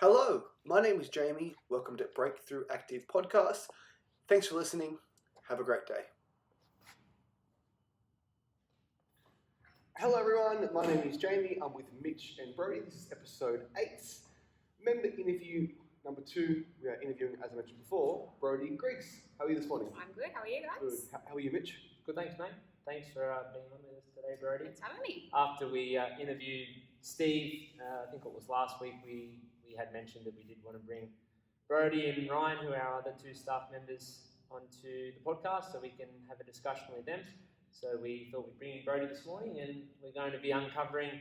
Hello, my name is Jamie. Welcome to Break-Thru Active Podcast. Thanks for listening. Have a great day. Hello everyone, my name is Jamie. I'm with Mitch and Brodie. This is episode 8. Member interview number 2. We are interviewing, as I mentioned before, Brodie Griggs. How are you this morning? I'm good. How are you guys? Good. How are you, Mitch? Good, thanks, mate. Thanks for being on with us today, Brodie. Thanks for having me. After we interviewed Steve, I think it was last week, we had mentioned that we did want to bring Brodie and Ryan, who are our other 2 staff members, onto the podcast so we can have a discussion with them. So we thought we'd bring in Brodie this morning, and we're going to be uncovering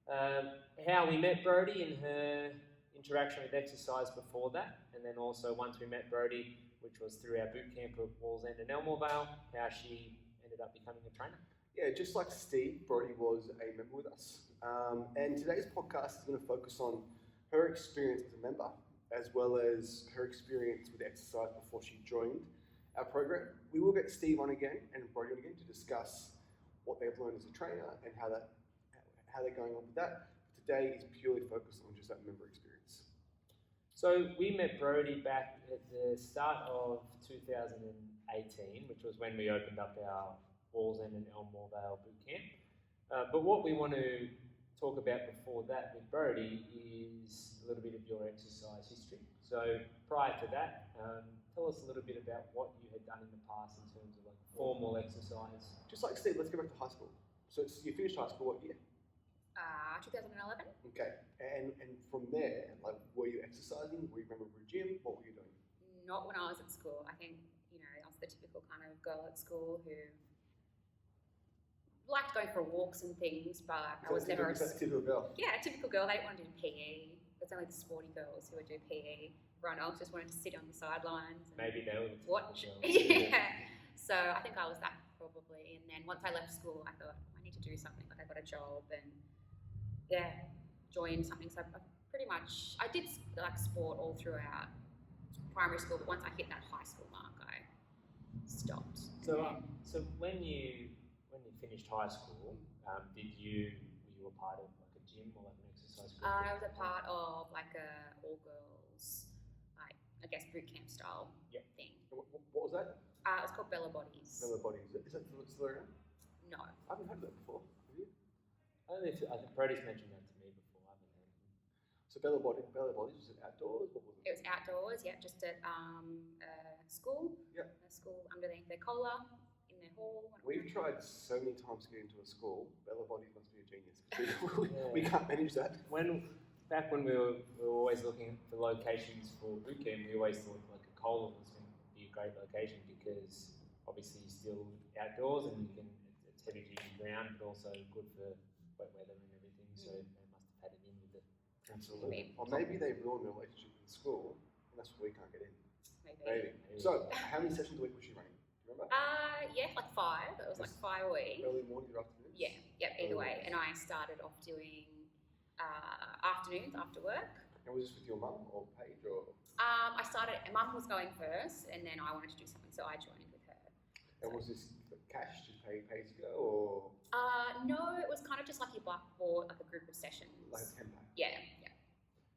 how we met Brodie and her interaction with exercise before that, and then also once we met Brodie, which was through our boot camp at Wallsend and Elmore Vale, how she ended up becoming a trainer. Yeah, just like Steve, Brodie was a member with us. And today's podcast is going to focus on her experience as a member, as well as her experience with exercise before she joined our program. We will get Steve on again and Brodie on again to discuss what they've learned as a trainer and how they're going on with that. Today is purely focused on just that member experience. So we met Brodie back at the start of 2018, which was when we opened up our Wallsend and Elmore Vale boot camp. But what we want to talk about before that with Brodie is a little bit of your exercise history. So prior to that, tell us a little bit about what you had done in the past in terms of like formal exercise. Just like Steve, let's go back to high school. So you finished high school what year? 2011. Okay, and from there, like, were you exercising? Were you a member of a gym? What were you doing? Not when I was at school. I think, I was the typical kind of girl at school who liked going for walks and things, but I was never a typical girl. Yeah, a typical girl. I didn't want to do PE. It's only the sporty girls who would do PE. Everyone else just wanted to sit on the sidelines and Maybe they were watch. girls. Yeah. So I think I was that probably. And then once I left school, I thought I need to do something. Like I got a job and joined something. So I pretty much I did like sport all throughout primary school, but once I hit that high school mark, I stopped. So when you finished high school, were you a part of like a gym or like an exercise group? I was a part of like a all girls, like I guess boot camp style thing. What was that? It was called Bella Bodies. Bella Bodies. Is that still around? No. I haven't heard of that before. Have you? I think Brodie's mentioned that to me before. I haven't heard of it. So Bella Bodies was it outdoors? What was it? It was outdoors, just at school. Yep. A school underneath their collar, in their hall. We've tried so many times to get into a school. Bella Bodies must be a genius. We can't manage that. Back when we were always looking for locations for boot camp, we always thought like a Cola was going to be a great location because obviously you're still outdoors and it's heavy duty ground, but also good for wet weather and everything. So they must have had it in with it. Absolutely. Or maybe they ruined their relationship in school, and that's why we can't get in. Maybe. So, how many sessions a week was she running? Do you remember? Like 5. It was like 5 a week. Early mornings or afternoons? Yeah, either way. And I started off doing afternoons after work. And was this with your mum or Paige or? Mum was going first, and then I wanted to do something, so I joined with her. And was this cash to pay to go or? No, it was kind of just like you bought like a group of sessions. Like a 10-pack? Yeah.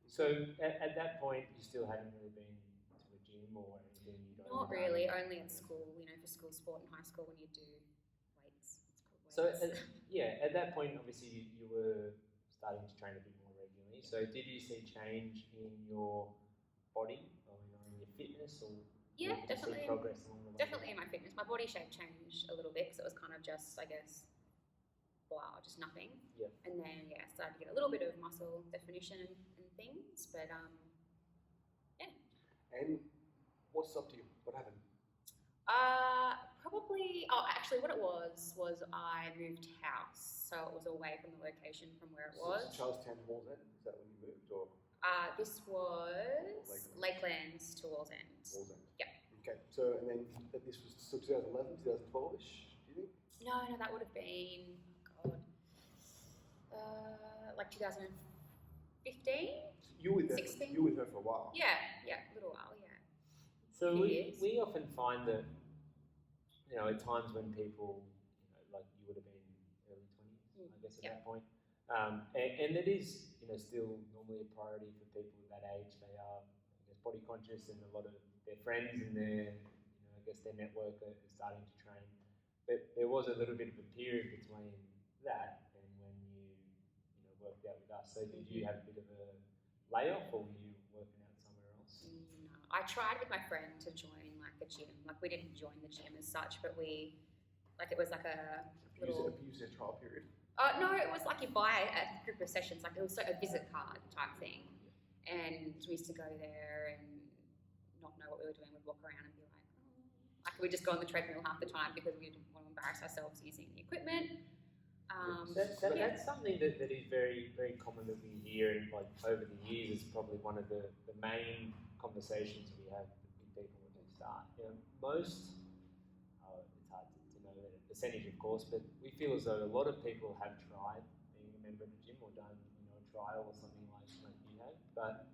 So at that point, you still hadn't really been to a gym or anything? Not really, only at school, for school sport in high school when you do weights. It's So called weights. at that point, obviously you were starting to train a bit more regularly. So did you see change in your body or in your fitness, or Yeah, did you see definitely. progress along the way? Definitely in my fitness. My body shape changed a little bit because it was kind of just, I guess, just nothing. Yeah. And then, I started to get a little bit of muscle definition and things, but And what stopped you? What happened? Actually what it was I moved house, so it was away from the location from where it was. Charlestown to Wallsend, is that when you moved or? This was Lakelands to Wallsend. Wallsend. Yeah. Okay, so and then this was still 2011, 2012-ish, do you think? No, that would have been, like 2015? You were with her. 16? You were with her for a while. Yeah, a little while, yeah. So Few years. we often find that, at times when people, like you would have been early 20s, I guess at that point, And it is, still normally a priority for people of that age. They are, I guess, body conscious, and a lot of their friends and their, I guess, their network are starting to train. But there was a little bit of a period between that and when you worked out with us. So did you have a bit of a layoff, or were you working out somewhere else? No, I tried with my friend to join like a gym. Like we didn't join the gym as such, but it was like a little. Abuse their trial period. No, it was like you buy a group of sessions, like it was a visit card type thing. And we used to go there and not know what we were doing. We'd walk around and be like, like we'd just go on the treadmill half the time because we didn't want to embarrass ourselves using the equipment. That's something that is very, very common that we hear, and like over the years, it's probably one of the main conversations we have with people when they start. Most, it's hard to know the percentage, of course, but we feel as though a lot of people have tried being a member of a gym or done, a trial or something like you have. But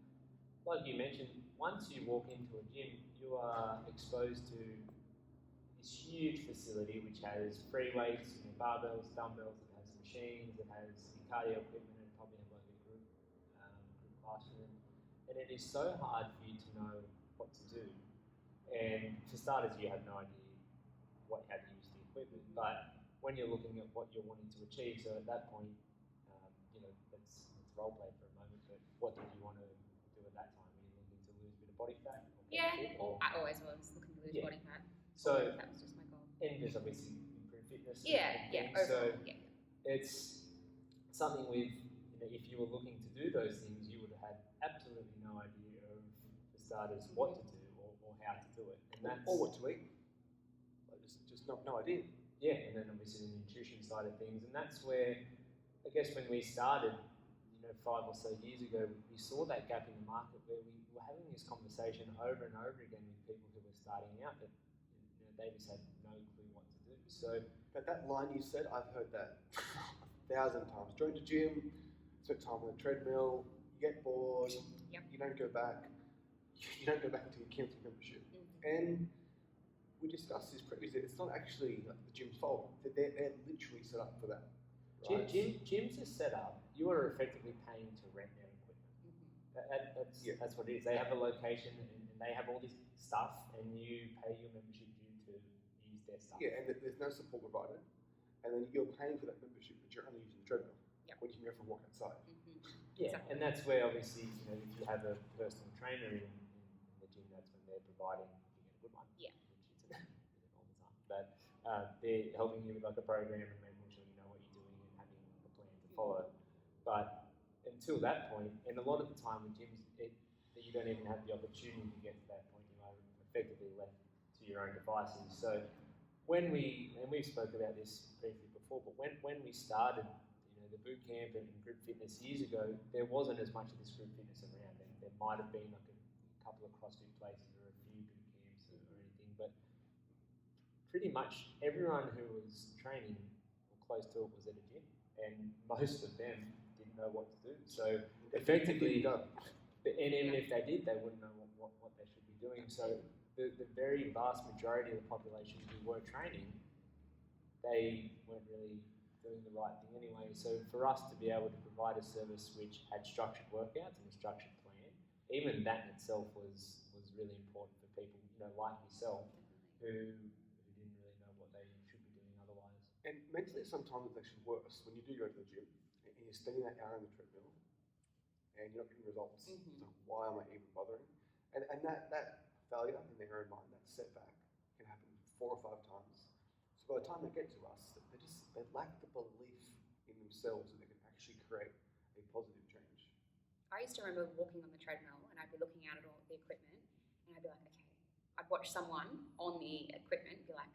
like you mentioned, once you walk into a gym, you are exposed to this huge facility which has free weights, barbells, dumbbells, it has machines, it has cardio equipment, and probably have like a group classroom. And it is so hard for you to know what to do. And for starters, you have no idea how to use the equipment. But when you're looking at what you're wanting to achieve, so at that point, let's role play for a moment. But what did you want to do at that time? Were you looking to lose a bit of body fat? I always was looking to lose body fat. So that was just my goal. And there's obviously improve fitness. Overall, it's something with, if you were looking to do those things, you would have had absolutely no idea of, for starters, what to do or how to do it. And that's, or what to eat. Just no idea. Yeah, and then obviously the nutrition side of things. And that's where, I guess when we started, 5 or so years ago, we saw that gap in the market where we were having this conversation over and over again with people who were starting out that they just had no clue what to do. So, but that line you said, I've heard that 1,000 times. Join the gym, spend time on the treadmill, you get bored, you don't go back. You don't go back until you cancel membership. And we discussed this previously. It's not actually the gym's fault. They're literally set up for that. Right? Gyms are set up. You are effectively paying to rent their equipment. That's what it is. They have a location and they have all this stuff, and you pay your membership due to use their stuff. Yeah, and there's no support provided, and then you're paying for that membership, but you're only using the treadmill when you can go for a walk outside. Yeah, exactly. And that's where obviously if you have a personal trainer in the gym, that's when they're providing, if you get a good one, which isn't all the time, but they're helping you with like a program and making sure you know what you're doing and having like a plan to follow. But until that point, and a lot of the time with gyms, that you don't even have the opportunity to get to that point. You are effectively left to your own devices. So when we spoke about this briefly before, but when we started, the boot camp and group fitness years ago, there wasn't as much of this group fitness around. And there might have been like a couple of CrossFit places or a few boot camps or anything, but pretty much everyone who was training or close to it was at a gym, and most of them didn't know what to do. So effectively, and even if they did, they wouldn't know what they should be doing. So the very vast majority of the population who were training, they weren't really doing the right thing anyway. So for us to be able to provide a service which had structured workouts and a structured plan, even that in itself was really important for people, like yourself, who didn't really know what they should be doing otherwise. And mentally, sometimes it's actually worse when you do go to the gym and you're spending that hour on the treadmill and you're not getting results. So why am I even bothering? And that failure in their own mind, that setback, can happen 4 or 5 times. So by the time they get to us, they lack the belief in themselves that they can actually create a positive change. I used to remember walking on the treadmill and I'd be looking out at all the equipment and I'd be like, okay, I'd watch someone on the equipment and be like,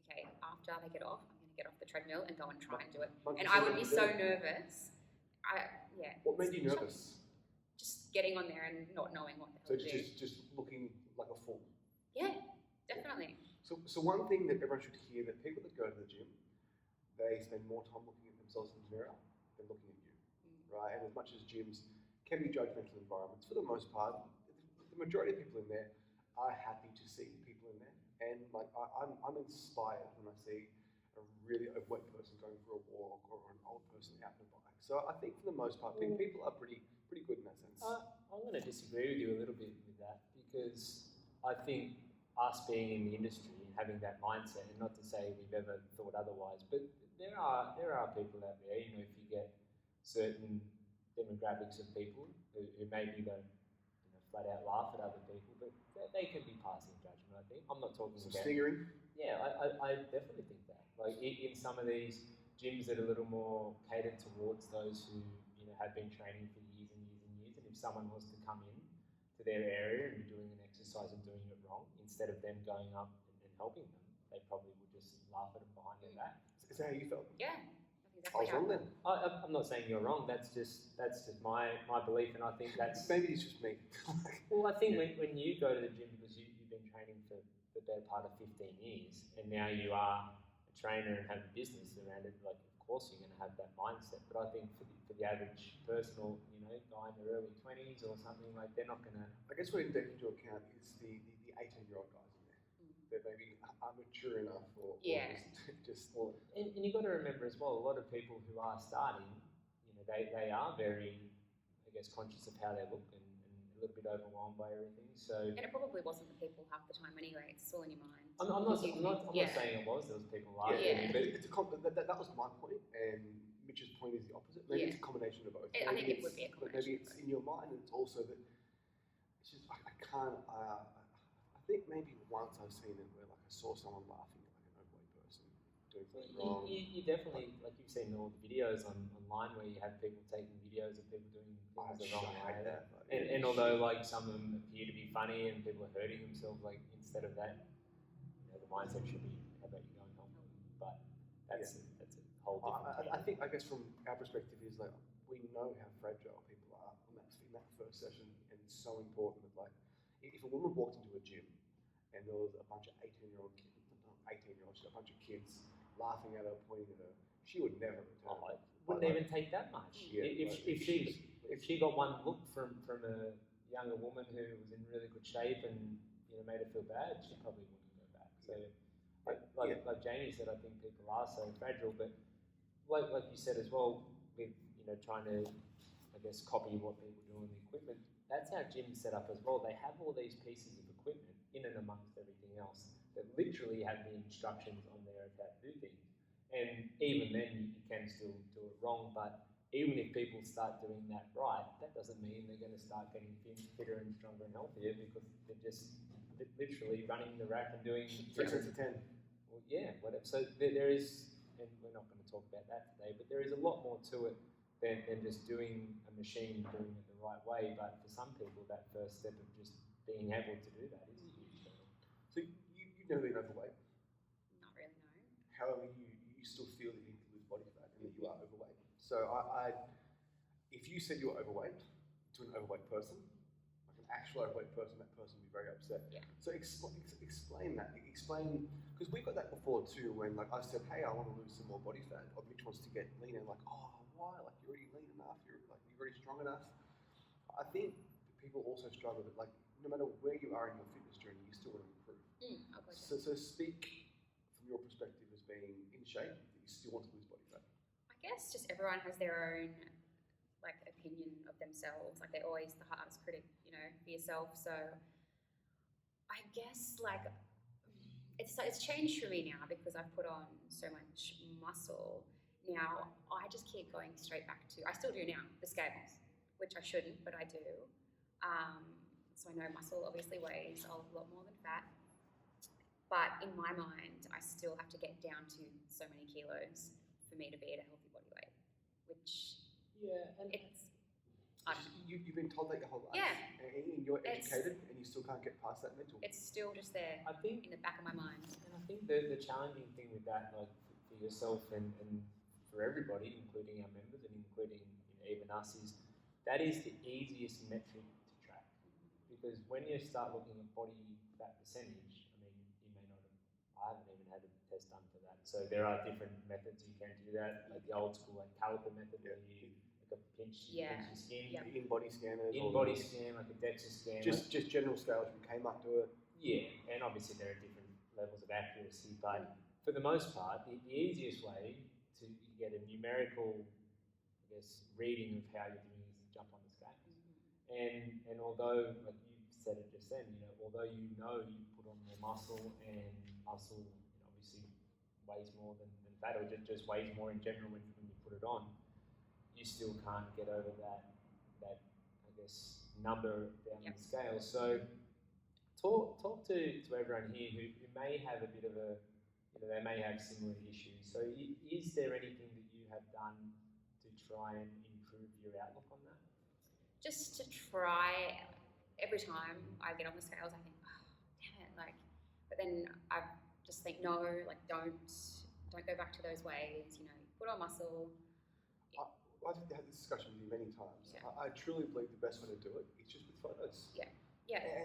okay, after they get off, I'm going to get off the treadmill and go and try and do it. And I would be so nervous. What made you nervous? Just getting on there and not knowing what the hell to do. Just looking like a fool. Yeah, definitely. So one thing that everyone should hear, that people that go to the gym, they spend more time looking at themselves in the mirror than looking at you, right? And as much as gyms can be judgmental environments, for the most part, the majority of people in there are happy to see people in there. And like I'm inspired when I see a a really overweight person going for a walk or an old person out on a bike. So I think for the most part, people are pretty good in that sense. I'm going to disagree with you a little bit with that, because I think us being in the industry and having that mindset, and not to say we've ever thought otherwise, but there are people out there, you know, if you get certain demographics of people who maybe don't, you know, flat out laugh at other people, but they can be passing judgment, I think. I'm not talking Some about... sniggering. Yeah, I definitely think that. Like in some of these gyms that are a little more catered towards those who, you know, have been training for years and years and years, and if someone was to come in to their area and be doing an exercise and doing it wrong, instead of them going up and helping them, they probably would just laugh at them behind their back. Is that how you felt? Yeah. I was wrong then. I'm not saying you're wrong. That's just my belief, and I think that's... Maybe it's just me. Well, I think when you go to the gym, because you've been training for the better part of 15 years, and now you are a trainer and have a business around it, like, of course you're going to have that mindset. But I think for the average person, or, you know, guy in their early 20s or something, like, they're not going to... I guess what you take into account is the 18-year-old guys in there. That maybe are mature enough or just... Well, and you've got to remember as well, a lot of people who are starting, you know, they are very, I guess, conscious of how they look and a little bit overwhelmed by everything. So, and it probably wasn't the people half the time anyway. It's all in your mind. I'm not saying it was. There was people laughing at me, but it's that was my point, and Mitch's point is the opposite. Maybe it's a combination of both. I think it would be a combination. Maybe it's in your mind, and it's also that it's just I can't. I think maybe once I've seen it where, like, I saw someone laughing at, like, an overweight person doing something wrong. You definitely, like, you've seen all the videos online where you have people taking videos of people doing things the wrong way. And although, like, some of them appear to be funny and people are hurting themselves, like, instead of that, you know, the mindset should be, how about you going home? But that's a whole different I think, I guess from our perspective is, like, we know how fragile people are in that first session, and it's so important that, like, if a woman walked into a gym and there was a bunch of 18-year-old kids, not 18-year-olds, a bunch of kids laughing at her, pointing at her, she would never return. Wouldn't even take that much. Yeah, if she got one look from a younger woman who was in really good shape and, you know, made her feel bad, she probably wouldn't go back. So, like Jamie said, I think people are so fragile. But like you said as well, with, you know, trying to, I guess, copy what people do in the equipment. That's how gyms set up as well. They have all these pieces of equipment in and amongst everything else that literally have the instructions on there of how to do things. And even then, you can still do it wrong. But even if people start doing that right, that doesn't mean they're going to start getting fitter and stronger and healthier, because they're just literally running the rack and doing 3 sets of 10. Well, yeah, whatever. So there is, and we're not going to talk about that today, but there is a lot more to it than just doing a machine doing it the right way. But for some people, that first step of just being able to do that is huge. So you've never been overweight? Not really, no. However, you still feel that you need to lose body fat and that you are overweight. So if you said you were overweight to an overweight person, like an actual overweight person, that person would be very upset. Yeah. So explain that. Explain, because we got that before too, when, like, I said, hey, I want to lose some more body fat, or Mitch wants to get leaner, like, oh, why? Like, you're already lean enough, you're already strong enough. I think people also struggle with, like, no matter where you are in your fitness journey, you still want to improve. So speak from your perspective as being in shape, that you still want to lose body fat. I guess just everyone has their own, like, opinion of themselves. Like, they're always the hardest critic, you know, for yourself. So I guess, like, it's changed for me now because I've put on so much muscle. Now I just keep going straight back to, I still do now, the scales, which I shouldn't, but I do. So I know muscle obviously weighs a lot more than fat. But in my mind, I still have to get down to so many kilos for me to be at a healthy body weight, which it's... You've been told that your whole life, and you're educated, and you still can't get past that mental. It's still just there, I think, in the back of my mind. And I think the challenging thing with that, like, for yourself and for everybody, including our members and including, you know, even us, is that is the easiest metric to track. Because when you start looking at body fat percentage, I mean, you may not have, I haven't even had a test done for that. So there are different methods you can do that, like the old school, like caliper method, where you like a pinch your skin. Yep. In-body scanners. In-body scan, like a DEXA scan. Just general scales from Kmart do it. Yeah, and obviously there are different levels of accuracy, but for the most part, the easiest way to get a numerical, I guess, reading of how you're doing is to jump on the scales. And although, like you said it just then, although you put on more muscle, and muscle obviously weighs more than fat, or just weighs more in general when you put it on, you still can't get over that I guess number down the scale. So talk to everyone here who may have a bit of a, they may have similar issues. So is there anything that you have done to try and improve your outlook on that? Just to try, every time I get on the scales, I think, oh, damn it, but then I just think, no, don't go back to those ways, put on muscle. I've had this discussion with you many times. Yeah. I truly believe the best way to do it is just with photos. Yeah.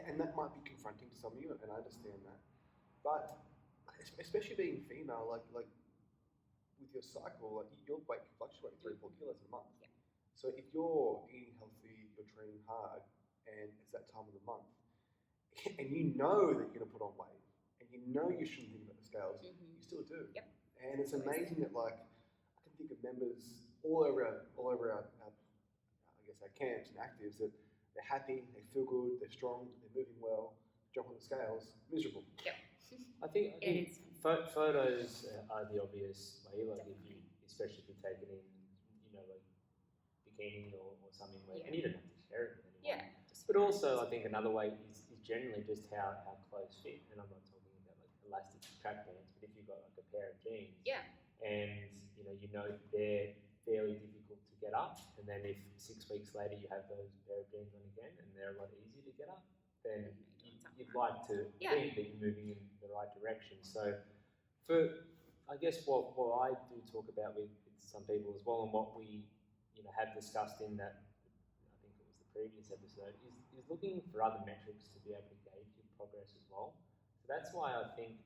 And that might be confronting to some of you, and I understand that. But especially being female, like with your cycle, your weight can fluctuate 3 or 4 kilos a month. Yeah. So if you're eating healthy, you're training hard, and it's that time of the month, and you know that you're going to put on weight, and you know you shouldn't think about the scales, you still do. Yep. And it's amazing that I can think of members all over our I guess our camps and actives that they're happy, they feel good, they're strong, they're moving well, jump on the scales, miserable. Yep. I think photos are the obvious way, if you, especially if you take it in, like bikini or something where, and you don't have to share it with anyone. Yeah. But also, I think another way is generally just how clothes fit, and I'm not talking about elastic track pants, but if you've got a pair of jeans, and they're fairly difficult to get up, and then if 6 weeks later you have those pair of jeans on again and they're a lot easier to get up, then you'd like to think that you're moving in the right direction. So I guess what I do talk about with some people as well, and what we have discussed in that, I think it was the previous episode, is looking for other metrics to be able to gauge your progress as well. So that's why I think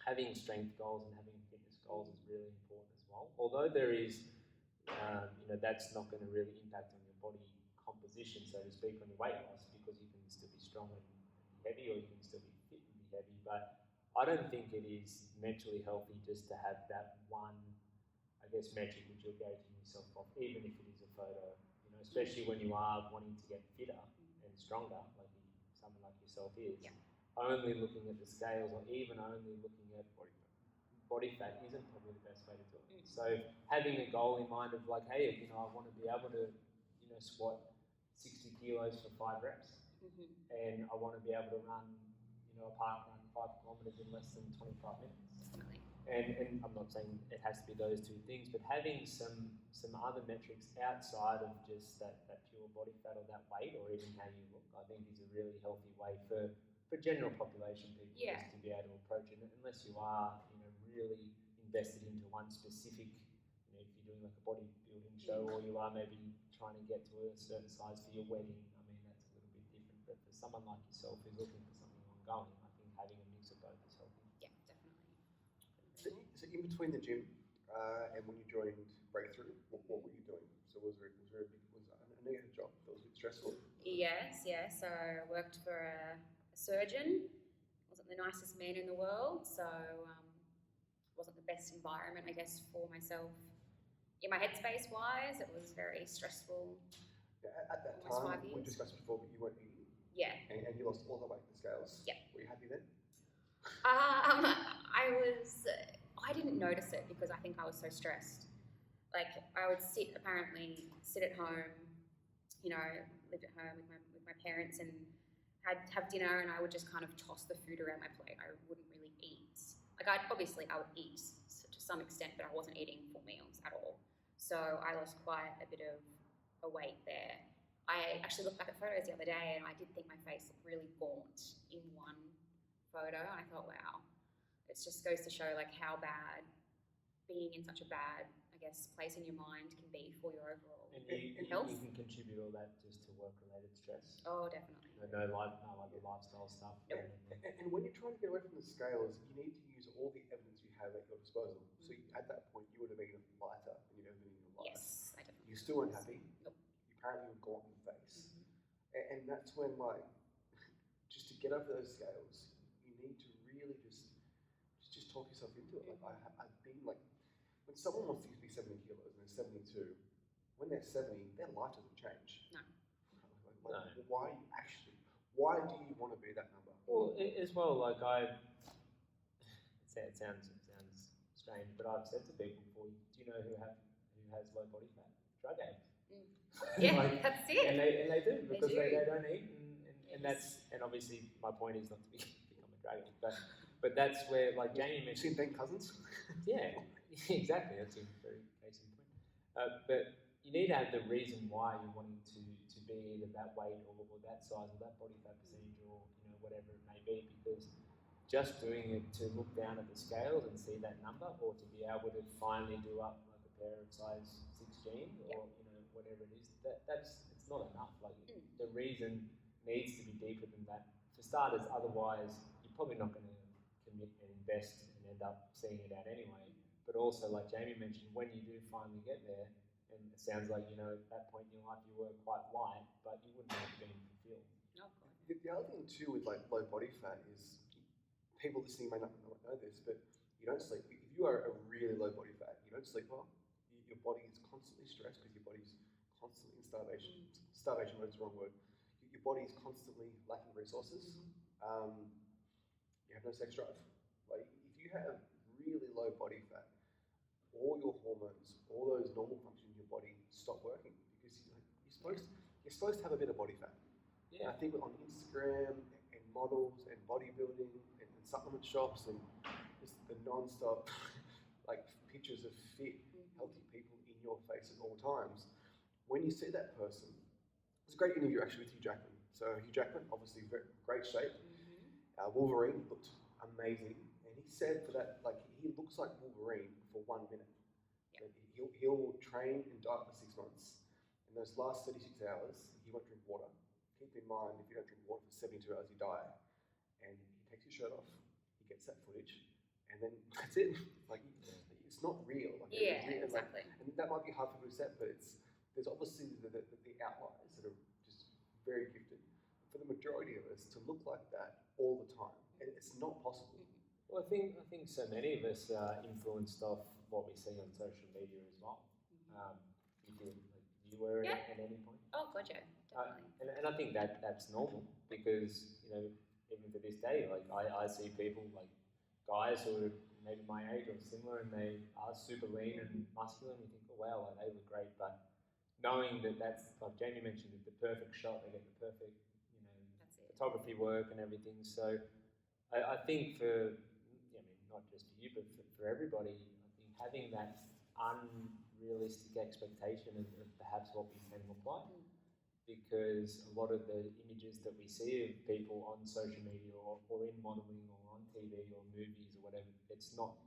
having strength goals and having fitness goals is really important as well. Although there is that's not going to really impact on your body composition, so to speak, on your weight loss, because you can still be strong and be heavy, or you can still be fit and be heavy. But I don't think it is mentally healthy just to have that one, I guess, metric which you're gauging yourself off, even if it is a photo, especially when you are wanting to get fitter and stronger, like someone like yourself is. Only looking at the scales, or even only looking at body fat isn't probably the best way to do it. So having a goal in mind of hey, I want to be able to, squat 60 kilos for 5 reps, and I want to be able to run, a park run 5 kilometers in less than 25 minutes. Definitely. And I'm not saying it has to be those two things, but having some other metrics outside of just that pure body fat or that weight, or even how you look, I think is a really healthy way for general population people just to be able to approach it, unless you are really invested into one specific, if you're doing a bodybuilding show, or you are maybe trying to get to a certain size for your wedding. I mean, that's a little bit different, but for someone like yourself who's looking for something ongoing, I think having a mix of both is healthy. Yeah, definitely. So in between the gym and when you joined Break-Thru, what were you doing? So I know you had a job that was a bit stressful. Yes. So I worked for a surgeon. Wasn't the nicest man in the world, so wasn't the best environment, I guess, for myself. In my headspace wise, it was very stressful. At that Almost 5 time, years. we discussed before, but you weren't eating. Yeah. And you lost all the weight in the scales. Yeah. Were you happy then? I didn't notice it because I think I was so stressed. I would sit at home, lived at home with my parents, and have dinner, and I would just kind of toss the food around my plate. I wouldn't really eat. I would eat to some extent, but I wasn't eating full meals at all. So I lost quite a bit of a weight there. I actually looked back at photos the other day, and I did think my face looked really gaunt in one photo. And I thought, wow, it just goes to show how bad being in such a bad, I guess, place in your mind can be for your overall health. You can contribute all that just to work-related stress. Oh, definitely. No other lifestyle stuff. Nope. And when you're trying to get away from the scales, you need to use all the evidence you have at your disposal. So at that point, you would have been lighter than you've ever been in your life. Yes, I definitely. You still weren't happy. Nope. You apparently were gaunt in the face. And that's when, just to get over those scales, you need to really just just talk yourself into it. Like I've been like, when someone wants to be 70 kilos and they're 72, when they're 70, their life doesn't change. No. Like, why do you want to be that number? Well, as well, like it sounds strange, but I've said to people before, do you know who has low body fat? Drug addicts. Yeah, that's it. And they do, because they don't eat, and Yes. and obviously my point is not to become a drug addict, but that's where, like Jamie mentioned. Seen cousins? Yeah, exactly. That's a very case in point. But you need to have the reason why you're wanting to be either that weight or that size or that body fat percentage or whatever it may be, because just doing it to look down at the scales and see that number, or to be able to finally do up like a pair of size 6 jeans or whatever it is, it's not enough. Like the reason needs to be deeper than that. For starters, otherwise you're probably not going to commit and invest and end up seeing it out anyway. But also, like Jamie mentioned, when you do finally get there, and it sounds like at that point in your life you were quite light, but you wouldn't have been fulfilled. No. The other thing too with like low body fat is, people listening may not know this, but you don't sleep. If you are a really low body fat, you don't sleep well. Your body is constantly stressed because your body's constantly in starvation. Starvation mode is the wrong word. Your body is constantly lacking resources. You have no sex drive. Like if you have really low body fat, all your hormones, all those normal functions in your body stop working, because you're supposed to have a bit of body fat. Yeah. And I think on Instagram and models and bodybuilding and supplement shops and just the non-stop like pictures of fit, healthy people in your face at all times, when you see that person, it's a great interview actually with Hugh Jackman. So Hugh Jackman, obviously great shape. Wolverine looked amazing, and he said for that, like he looks like Wolverine for 1 minute. Yep. He'll train and diet for 6 months. In those last 36 hours, he won't drink water. Keep in mind, if you don't drink water for 72 hours, you die. And he takes his shirt off, he gets that footage, and then that's it. Like it's not real. Like, Exactly. And that might be hard for people to accept, but there's obviously the outliers that are just very gifted. For the majority of us to look like that all the time, and it's not possible. Well, I think so many of us are influenced off what we see on social media as well. You were at any point. Oh, God, yeah, definitely. And I think that's normal, because even to this day, like I see people like guys who are maybe my age or similar, and they are super lean and muscular, and you think, oh wow, like they look great, but knowing that's like Jamie mentioned, the perfect shot, they get the perfect photography work and everything. So I think not just for you, but for everybody, I think having that unrealistic expectation of perhaps what we can look like, because a lot of the images that we see of people on social media or in modelling or on TV or movies or whatever, it's not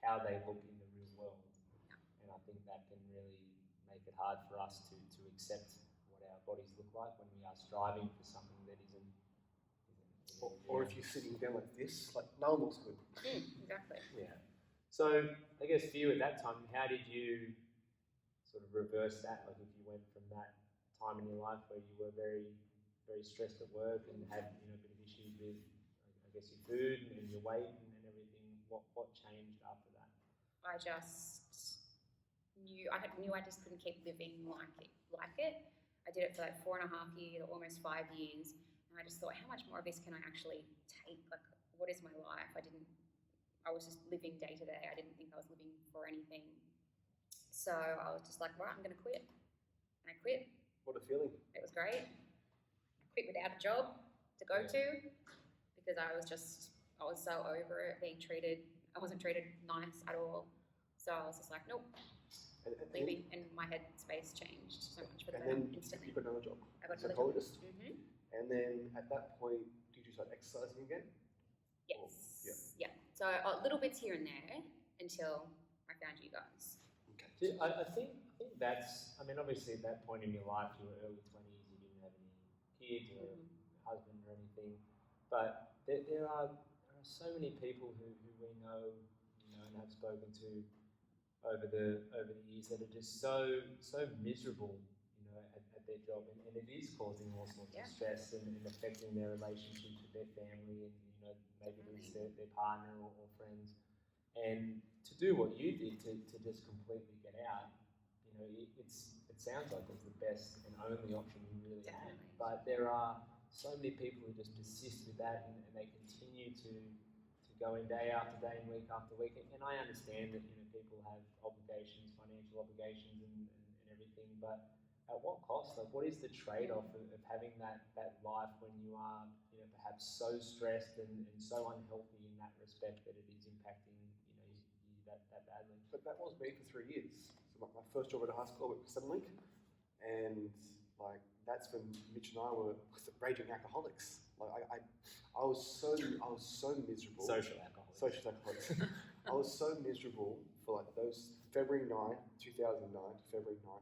how they look in the real world. And I think that can really make it hard for us to accept what our bodies look like when we are striving for something that isn't. Or if you're sitting down like this, like no one looks good. Exactly. Yeah. So I guess for you at that time, how did you sort of reverse that? Like if you went from that time in your life where you were very, very stressed at work and had a bit of issues with, I guess, your food and your weight and everything, what changed after that? I just knew I just couldn't keep living like it. I did it for like 4.5 years, almost 5 years. I just thought, how much more of this can I actually take? Like, what is my life? I was just living day to day. I didn't think I was living for anything. So I was just like, right, I'm going to quit. And I quit. What a feeling. It was great. I quit without a job to go to, because I was so over it, being treated. I wasn't treated nice at all. So I was just like, nope, leaving. And my head space changed so much for the better instantly. You got another job. I got another psychologist. And then at that point, did you start exercising again? Yes. Yeah. So little bits here and there until I found you guys. Okay. So I think that's. I mean, obviously at that point in your life, you were early 20s. You didn't have any kids or husband or anything. But there are so many people who we know, and have spoken to over the years that are just so miserable, at their job, and it is causing all sorts of stress and affecting their relationships with their family and maybe it is their partner or friends. And to do what you did, to just completely get out, it sounds like it's the best and only option you really have. But there are so many people who just persist with that, and they continue to go in day after day and week after week. And I understand that people have obligations, financial obligations, and everything. But at what cost? Like, what is the trade-off of having that life when you are perhaps so stressed and so unhealthy in that respect that it is impacting you that badly? But that was me for 3 years. So my first job at a high school, I worked for Suddenlink, and like that's when Mitch and I were raging alcoholics. Like I was so miserable. Social alcoholics. I was so miserable for like those February 9, 2009 to February 9,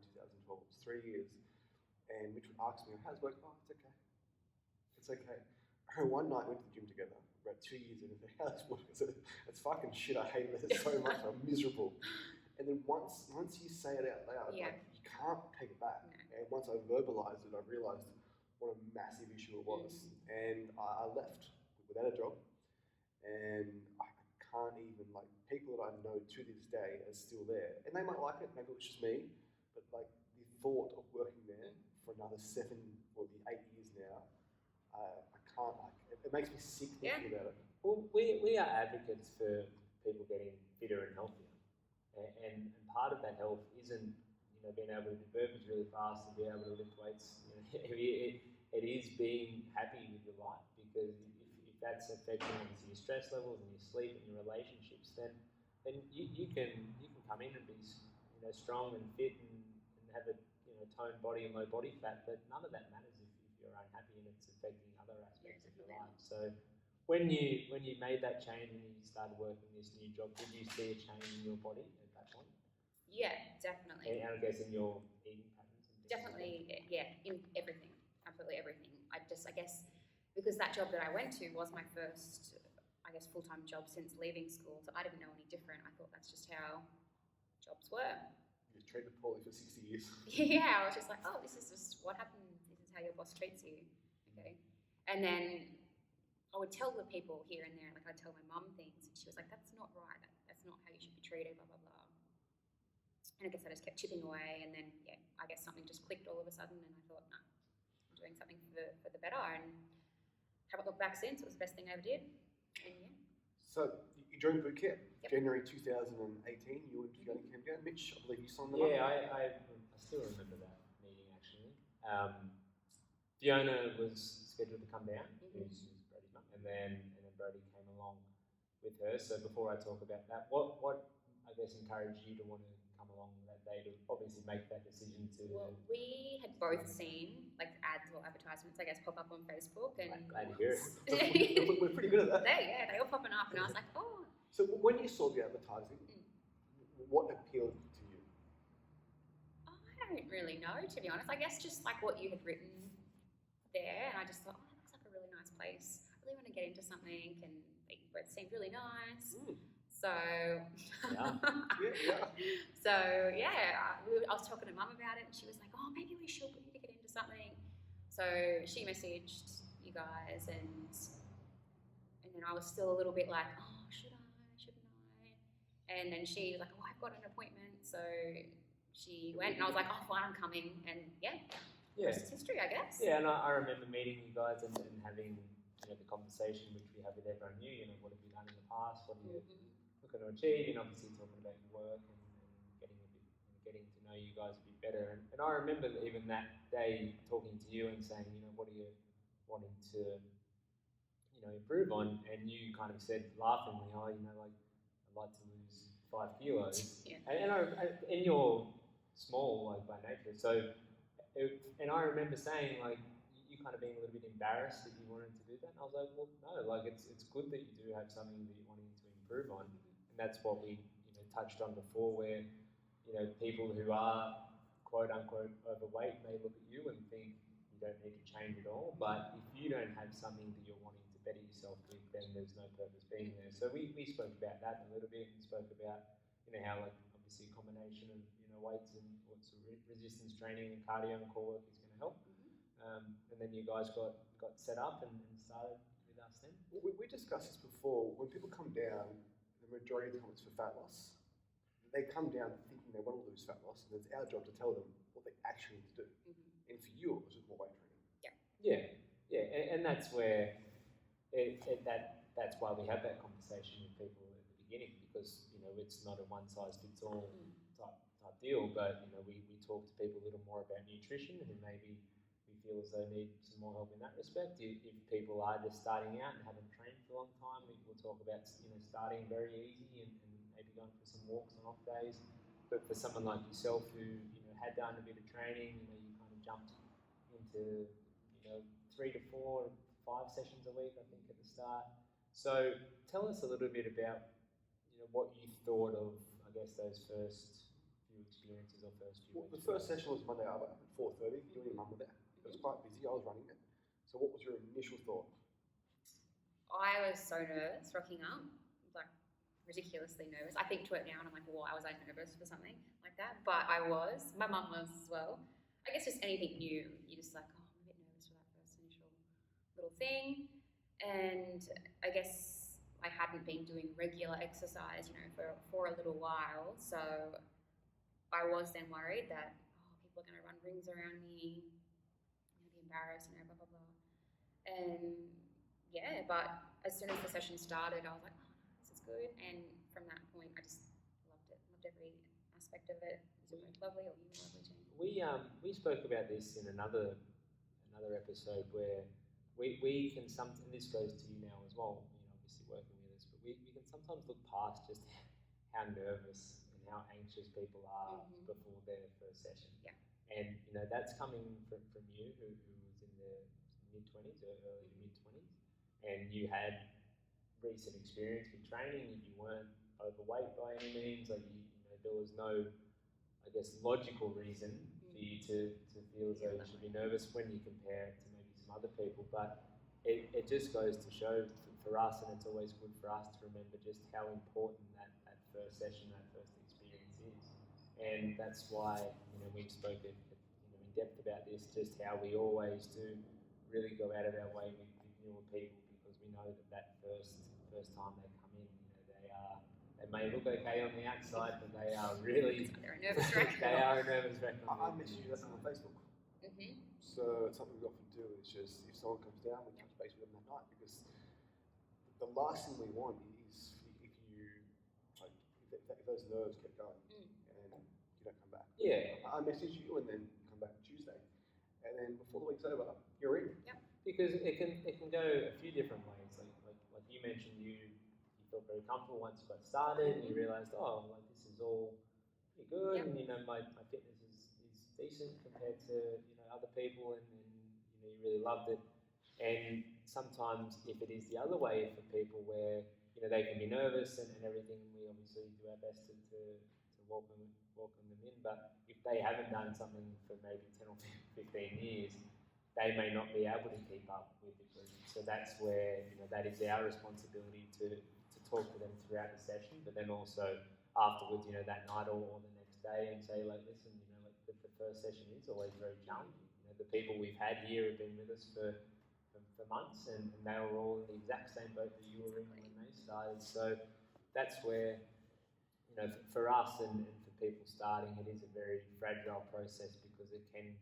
2012. It was 3 years. And Mitch would ask me, how's work? Oh, it's okay. It's okay. One night we went to the gym together, about 2 years into the house work. I said, it's fucking shit, I hate it so much, I'm miserable. And then once you say it out loud, like, you can't take it back. No. And once I verbalised it, I realised what a massive issue it was. And I left without a job. And I can't even, like, people that I know to this day are still there. And they might like it, maybe it's just me, but like the thought of working there for another 7 or 8 years now, I can't, like, it makes me sick thinking about it. Well, we are advocates for people getting fitter and healthier. And part of that health isn't being able to do burpees really fast and be able to lift weights. It is being happy with your life, because if that's affecting your stress levels and your sleep and your relationships, then you can come in and be strong and fit and have a toned body and low body fat, but none of that matters if you're unhappy and it's affecting other aspects of your life. So when you made that change and you started working this new job, did you see a change in your body at that point? Yeah, definitely. And I guess in your eating patterns? Definitely, yeah, in everything, absolutely everything. I guess, because that job that I went to was my first, full-time job since leaving school, so I didn't know any different. I thought that's just how jobs were. You were treated poorly for 60 years. Yeah, I was just like, oh, this is just what happens. This is how your boss treats you. Okay. And then I would tell the people here and there, like I'd tell my mum things, and she was like, that's not right. That's not how you should be treated, blah, blah, blah. And I guess I just kept chipping away, and then, I guess something just clicked all of a sudden, and I thought, no, I'm doing something for the better, and haven't looked back since. It was the best thing I ever did. And So you joined boot camp, January 2018. You and Fiona came down. Mitch, I believe you signed them up. Yeah, I still remember that meeting actually. Fiona was scheduled to come down, who's Brodie's mum, and then Brodie came along with her. So before I talk about that, what I guess encouraged you to want to come along that day to obviously make that decision to? Well, we had both seen like ads or advertisements, I guess, pop up on Facebook, and glad to hear it. We're pretty good at that. They were popping up, and I was like, oh. So when you saw the advertising, what appealed to you? Oh, I don't really know, to be honest. I guess just like what you had written there, and I just thought, oh, that looks like a really nice place. I really want to get into something, and it seemed really nice. So, So I was talking to Mum about it, and she was like, "Oh, maybe we need to get into something." So she messaged you guys, and then I was still a little bit like, "Oh, shouldn't I?" And then she was like, "Oh, I've got an appointment." So she went, and I was like, "Oh, fine, I'm coming." And rest is history, I guess. Yeah, and I remember meeting you guys and having the conversation which we have with everyone new. What have you done in the past? What are you looking to achieve? And obviously talking about your work and getting to know you guys a bit better. And I remember even that day talking to you and saying, what are you wanting to improve on? And you kind of said laughingly, oh, I'd like to lose 5 kilos. Yeah. And you're small by nature, so. And I remember saying you kind of being a little bit embarrassed that you wanted to do that. And I was like, well, no, it's good that you do have something that you're wanting to improve on, and that's what we touched on before, where people who are quote unquote overweight may look at you and think you don't need to change at all. But if you don't have something that you're wanting to better yourself with, then there's no purpose being there. So we spoke about that a little bit, and spoke about how obviously a combination of weights and what's resistance training and cardio and core work is going to help. And then you guys got set up and started with us then. We discussed this before. When people come down, the majority of the time it's for fat loss. They come down thinking they want to lose fat loss, and it's our job to tell them what they actually need to do. Mm-hmm. And for you, it was just more weight training. Yeah, and that's where that's why we have that conversation with people at the beginning, because it's not a one size fits all type deal, but we talk to people a little more about nutrition who maybe we feel as though need some more help in that respect. If people are just starting out and haven't trained for a long time, we'll talk about starting very easy and maybe going for some walks on off days. But for someone like yourself who had done a bit of training, you kind of jumped into 3 to 4, 5 sessions a week, I think, at the start. So tell us a little bit about what you thought of, I guess, those first few experiences or first few weeks. The first session was Monday. I went up at 4:30. You and your mum were there. It was quite busy. I was running it. So what was your initial thought? I was so nervous rocking up, like ridiculously nervous. I think to it now and I'm like, well, I was nervous for something like that? But I was. My mum was as well. I guess just anything new, you're just like, oh, I'm a bit nervous for that first initial little thing. And I guess I hadn't been doing regular exercise, for a little while. So I was then worried that, people are going to run rings around me. I'm going to be embarrassed, blah, blah, blah. And yeah, but as soon as the session started, I was like, oh no, this is good. And from that point, I just loved it. Loved every aspect of it. You were lovely, or you were lovely too. We spoke about this in another episode where we can and this goes to you now as well, obviously working with us, but we can sometimes look past just how nervous and how anxious people are before their first session. Yeah. And that's coming from you who was in the mid-20s or early to mid-20s, and you had recent experience with training, and you weren't overweight by any means, like there was no, I guess, logical reason for you to feel as though you should be nervous when you compare it to maybe some other people. But it just goes to show for us, and it's always good for us to remember just how important that first session, that first experience is. And that's why we've spoken in depth about this, just how we always do really go out of our way with newer people, because we know that first time they come in, they may look okay on the outside, but they are really they're a nervous wreck. They are a nervous wreck. I messaged you on Facebook. Mm-hmm. So it's something we often do is just, if someone comes down, we touch base with them that night, because the last thing we want is if those nerves kept going and you don't come back. Yeah. I message you and then come back Tuesday, and then before the week's over, you're in. Yep. Because it can go a few different ways. Like you mentioned, you felt very comfortable once you got started, and you realised, this is all pretty good, and my fitness is decent compared to other people, and you really loved it. And sometimes if it is the other way for people where they can be nervous and everything, we obviously do our best to welcome them in. But if they haven't done something for maybe 10 or 15 years, they may not be able to keep up with it. So that's where that is our responsibility to talk to them throughout the session, but then also afterwards, that night or the next day, and say, listen, the first session is always very challenging. The people we've had here have been with us for months, and they were all in the exact same boat that you were in when they started. So that's where, for us and for people starting, it is a very fragile process, because it can,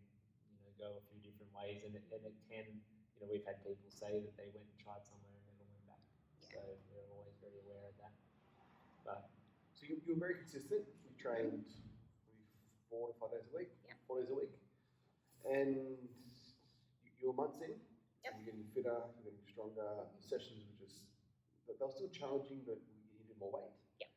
go a few different ways, and it can, we've had people say that they went and tried somewhere and never went back. So we're always very aware of that. But so you were very consistent. You trained 4 to 5 days a week, 4 days a week, and you were months in. Yep. You're getting fitter, you're getting stronger. Sessions were just, they were still challenging, but you needed more weight. Yeah.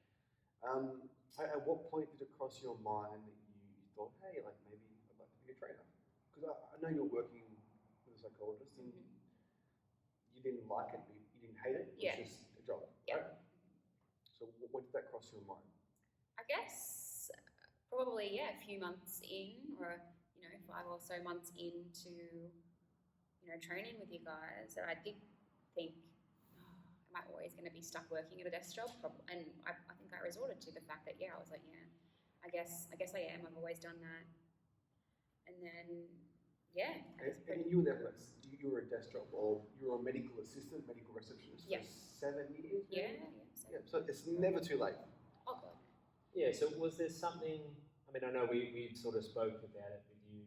At what point did it cross your mind that you thought, hey, maybe I'd like to be a trainer? Because I know you're working with a psychologist, and you didn't like it, but you didn't hate it. It was just a job, right? So when did that cross your mind? I guess probably a few months in, or 5 or so months into training with you guys, that I did think, am I always going to be stuck working at a desk job? And I think I resorted to the fact that I was like, I guess I am. I've always done that. And then And you were there, you were a desk job, or you were a medical assistant, medical receptionist for 7 years? Yeah, 7 Yeah, so it's never too late. Oh God. Yeah, so was there something, I mean, I know we sort of spoke about it with you,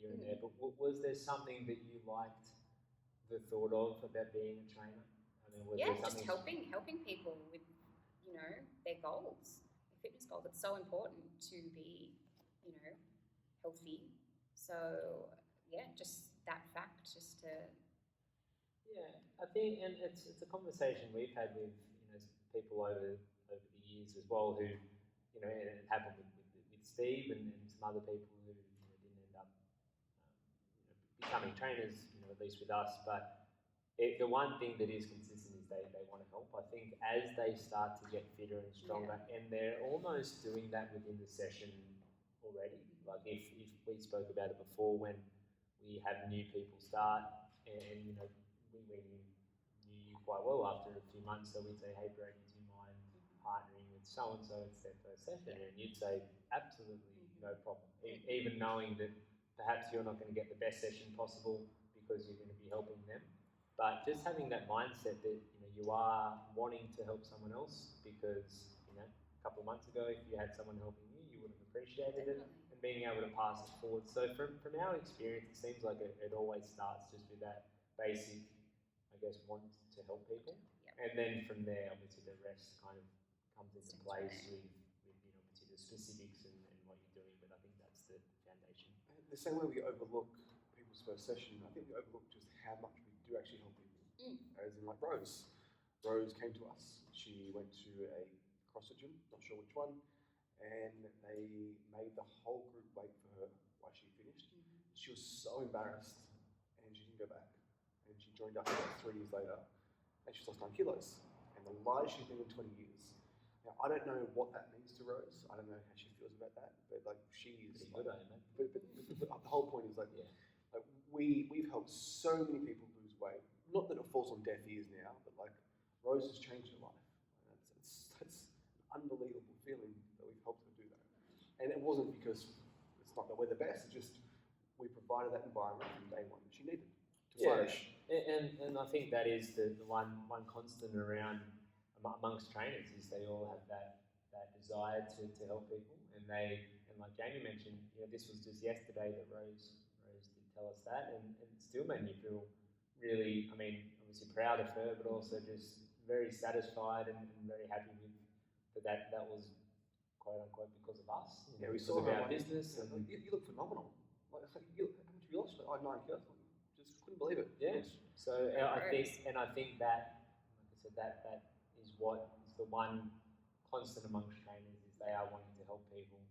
here and there, but was there something that you liked the thought of about being a trainer? I mean, was Yeah, there just something... helping people with, their goals, their fitness goals. It's so important to be, healthy. So yeah, just that fact, just to Yeah, I think, and it's a conversation we've had with people over the years as well, who and it happened with Steve and some other people who didn't end up becoming trainers, at least with us. But the one thing that is consistent is they want to help. I think as they start to get fitter and stronger, and they're almost doing that within the session already. Like if we spoke about it before, when we have new people start, and we knew you quite well after a few months, so we'd say, hey Brodie, do you mind partnering with so and so? It's their first session, and you'd say absolutely no problem, even knowing that perhaps you're not going to get the best session possible because you're going to be helping them. But just having that mindset that you are wanting to help someone else, because a couple of months ago, if you had someone helping you, you would have appreciated it, and being able to pass it forward. So from our experience, it seems like it always starts just with that basic, I guess, want to help people, and then from there, obviously, the rest kind of comes into place with obviously the specifics and what you're doing. But I think that's the foundation. The same way we overlook people's first session, I think we overlook just how much we do actually help people. As in, like Rose. Rose came to us. She went to a CrossFit gym, not sure which one, and they made the whole group wait for her while she finished. She was so embarrassed, and she didn't go back. And she joined us about 3 years later, and she's lost 9 kilos. And the lighter she's been in 20 years. Now, I don't know what that means to Rose. I don't know how she feels about that, but like she is. Pretty good, but the whole point is like we've helped so many people lose weight. Not that it falls on deaf ears now, but like Rose has changed her life. That's an unbelievable feeling that we've helped her do that. And it wasn't because it's not that we're the best. It's just we provided that environment from day one that she needed to flourish. And I think that is the one constant around amongst trainers is they all have that desire to help people, and like Jamie mentioned, this was just yesterday that Rose did tell us that, and it still made me feel really, I mean, obviously proud of her, but also just very satisfied and very happy with that was quote unquote because of us. We saw her our business. And you look phenomenal. Like, how much have you lost? 9 kilos. Just couldn't believe it. Yeah. So I think that, like I said, that is what is the one constant amongst trainers is they are wanting to help people.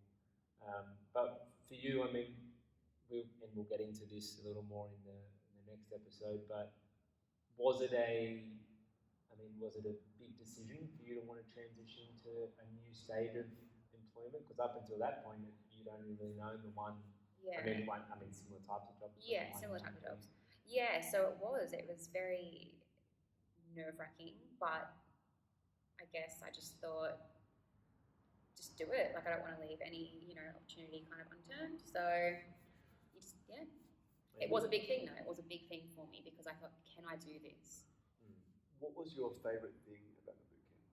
But for you, I mean, we'll get into this a little more in the next episode. But was it a big decision for you to want to transition to a new stage of employment? Because up until that point, you'd only really known the one. Yeah. I mean, similar types of jobs. Yeah, similar types of jobs. Yeah, so it was very nerve-wracking, but I guess I just thought, just do it. Like, I don't want to leave any, opportunity kind of unturned. So, it was a big thing though. It was a big thing for me because I thought, can I do this? What was your favourite thing about the bootcamp?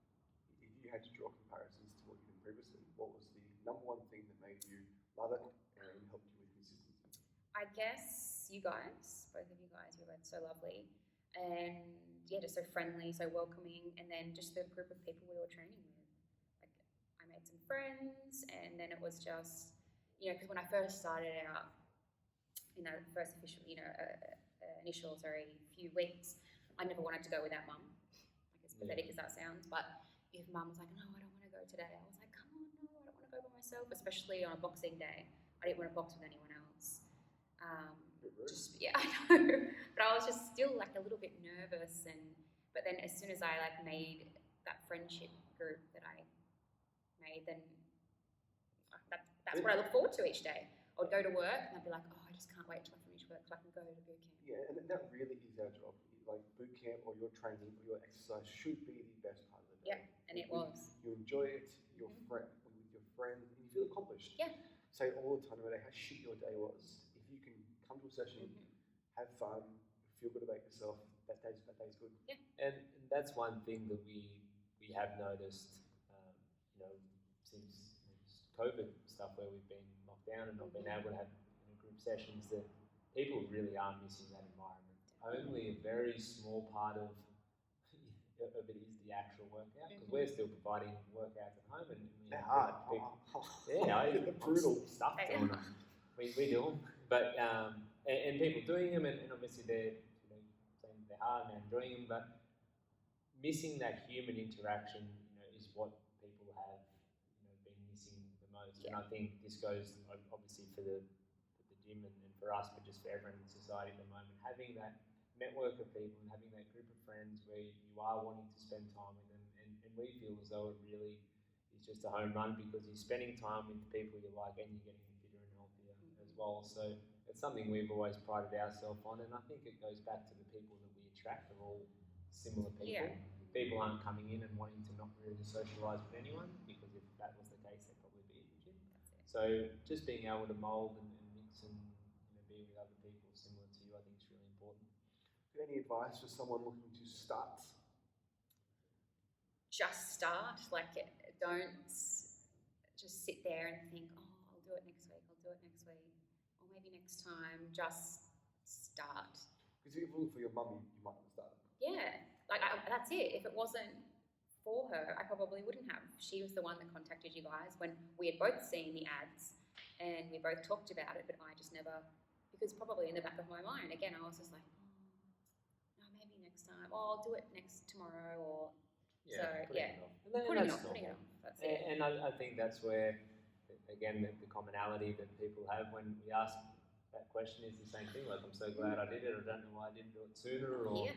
If you had to draw comparisons to what you did previously, what was the number one thing that made you love it and helped you with consistency? I guess you guys, both of you guys, you're both so lovely. And just so friendly, so welcoming. And then just the group of people we were training with. Like, I made some friends, and then it was just, because when I first started out, first official, initial, few weeks, I never wanted to go without mum. Like, as pathetic as that sounds, but if mum was like, no, I don't want to go today, I was like, come on, no, I don't want to go by myself, especially on a boxing day. I didn't want to box with anyone else. I know, but I was just still like a little bit nervous, but then as soon as I like made that friendship group that I made, then that's what I look forward to each day. I would go to work and I'd be like, oh, I just can't wait till I finish work so I can go to boot camp. Yeah, and that really is our job. Like boot camp or your training or your exercise should be the best part of the day. Yeah, and it was. You enjoy it, with your friend, and you feel accomplished. Yeah. Say all the time, no matter how shit your day was, if you can come to a session, have fun, feel good about yourself, that day's good. Yeah. And that's one thing that we we have noticed, since COVID stuff where we've been locked down and not been able to have group sessions, that people really are missing that environment. Only a very small part of it is the actual workout, because we're still providing workouts at home, and they're hard. They're brutal stuff doing them. We do them, but and people doing them, and obviously they're saying they're hard and enjoying them, but missing that human interaction, is what people have been missing the most. And I think this goes obviously for the gym and for us, but just for everyone in society at the moment, having that network of people and having that group of friends where you are wanting to spend time with them, and we feel as though it really is just a home run, because you're spending time with people you like and you're getting fitter and healthier as well. So it's something we've always prided ourselves on, and I think it goes back to the people that we attract are all similar people. People aren't coming in and wanting to not really socialise with anyone, because if that was the case, they'd probably be at the gym. So just being able to mould and mix and be with other people similar to you, I think is really important. Any advice for someone looking to start? Just start. Like, don't just sit there and think, I'll do it next week, or maybe next time. Just start. Because if you're looking for your mum, you might not start. Yeah, that's it. If it wasn't for her, I probably wouldn't have. She was the one that contacted you guys when we had both seen the ads and we both talked about it, but I just never, because probably in the back of my mind, again, I was just like, maybe next time. I'll do it tomorrow, or putting it off. That's it. And I think that's where, again, the commonality that people have when we ask that question is the same thing. Like, I'm so glad I did it. I don't know why I didn't do it sooner, or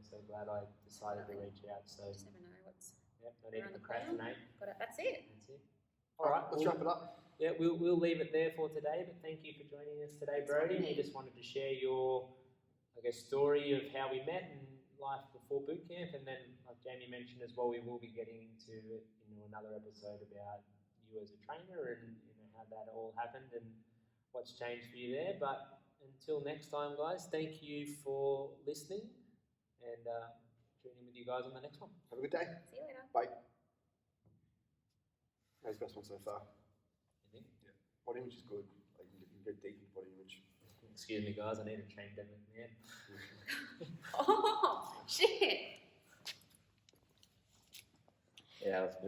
so glad I decided to reach out. So you just never know what's. No need to procrastinate. That's it. All right, let's wrap it up. Yeah, we'll leave it there for today. But thank you for joining us today, Brodie. We just wanted to share your, story of how we met and life before boot camp, and then, like Jamie mentioned as well, we will be getting into another episode about you as a trainer and how that all happened and what's changed for you there. But until next time, guys, thank you for listening, and tune in with you guys on the next one. Have a good day. See you later. Bye. That's the best one so far. You think? Yeah. Body image is good. Like, you can go deep in body image. Excuse me, guys. I need to change that man. Oh shit! Yeah, that was good.